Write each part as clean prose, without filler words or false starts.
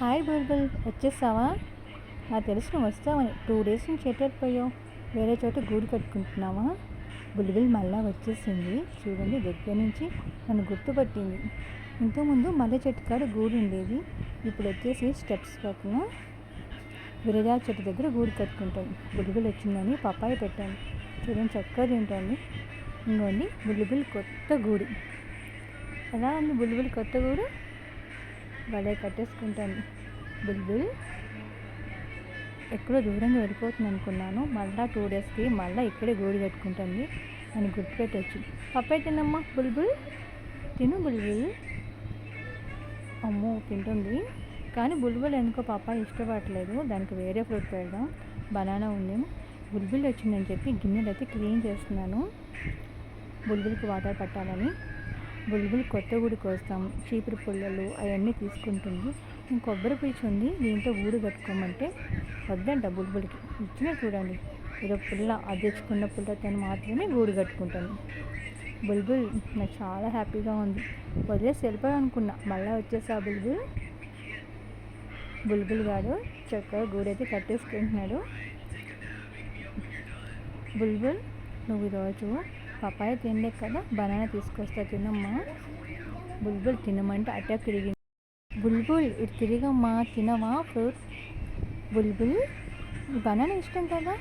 Hi బుల్బుల్, వచ్చేసావా? నాకు తెలుసు నువ్వు వస్తావని. 2 days నుంచి ఎట్టకపోయావు? వేరే చోట గూడు కట్టుకుంటున్నావా? బుల్బుల్ మళ్ళా వచ్చేసింది. చూడండి, దగ్గర నుంచి నన్ను గుర్తుపట్టింది. ఇంతకుముందు మల్లె చెట్టు కాడ గూడు ఉండేది. ఇప్పుడు వచ్చేసి స్టెప్స్ పక్కన విరజాల చెట్టు దగ్గర గూడు కట్టుకుంటాను. బుల్బుల్ వచ్చిందని పప్పాయ పెట్టాను. చూడండి, చక్కగా తింటుంది. ఇంకోండి బుల్బుల్ కొత్త గూడు. ఎలా ఉంది బుల్బుల్ కొత్త గూడు? భలే కట్టేసుకుంటాను. బుల్బుల్ ఎక్కడో దూరంగా వెళ్ళిపోతుంది అనుకున్నాను. మళ్ళీ 2 daysకి మళ్ళీ ఇక్కడే గూడు కట్టుకుంటుంది అని గుర్తుపెట్టచ్చు. పప్పాయి తినమ్మా బుల్బుల్, తిను బుల్బుల్. అమ్మో తింటుంది, కానీ బుల్బుల్ ఎందుకో పప్పాయి ఇష్టపడట్లేదు. దానికి వేరే ఫ్రూట్ పెడదాం. బనానా ఉంది. బుల్బుల్ వచ్చిందని చెప్పి గిన్నెలు అయితే క్లీన్ చేస్తున్నాను, బుల్బుల్కి వాటర్ పట్టాలని. బుల్బుల్ కొత్త గూడు కోస్తాం. చీపురు పుల్లలు అవన్నీ తీసుకుంటుంది. కొబ్బరి పీచు ఉంది, దీంతో గూడు కట్టుకోమంటే వద్దంట బుల్బుల్కి. ఇచ్చిన చూడండి, ఏదో పుల్ల అది తెచ్చుకున్న పుల్లతో మాత్రమే గూడు కట్టుకుంటాను. బుల్బుల్ నాకు చాలా హ్యాపీగా ఉంది. వదిలేసి వెళ్ళిపోయాను అనుకున్నా, మళ్ళీ వచ్చేసా బుల్బుల్. బుల్బుల్ గాడు చక్కగా గూడైతే కట్టేసుకుంటున్నాడు. బుల్బుల్, నువ్వు ఈరోజు పపాయ తినలే కదా, బనానా తీసుకొస్తా, తినమ్మా. బుల్బుల్ తినమంటే అట్ట తిరిగింది. బుల్బుల్ ఇటు తిరిగమ్మా, తినవా ఫ్రూట్? బుల్బుల్, బనానా ఇష్టం కదా,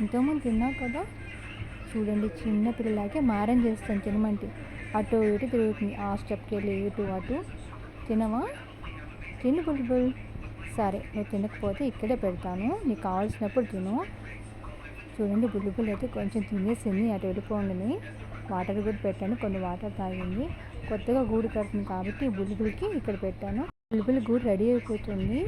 ఇంతకుముందు తిన్నావు కదా. చూడండి, చిన్న పిల్లలాగే మారం చేస్తాను తినమంటే. అటు ఇటు తిరుగుతుంది, ఆ స్టెప్కి వెళ్ళి ఇటు అటు. తినవా? తిను బుల్బుల్. సరే, నువ్వు తినకపోతే ఇక్కడే పెడతాను, నీకు కావాల్సినప్పుడు తిను. చూడండి, బుల్బుల్ అయితే కొంచెం తినేసింది. అటు వెళ్ళిపోండి. వాటర్ కూడా పెట్టాను, కొన్ని వాటర్ తాగింది. కొత్తగా గూడు కడుతుంది కాబట్టి బుల్బుల్కి ఇక్కడ పెట్టాను. బుల్బుల్ గూడు రెడీ అయిపోతుంది.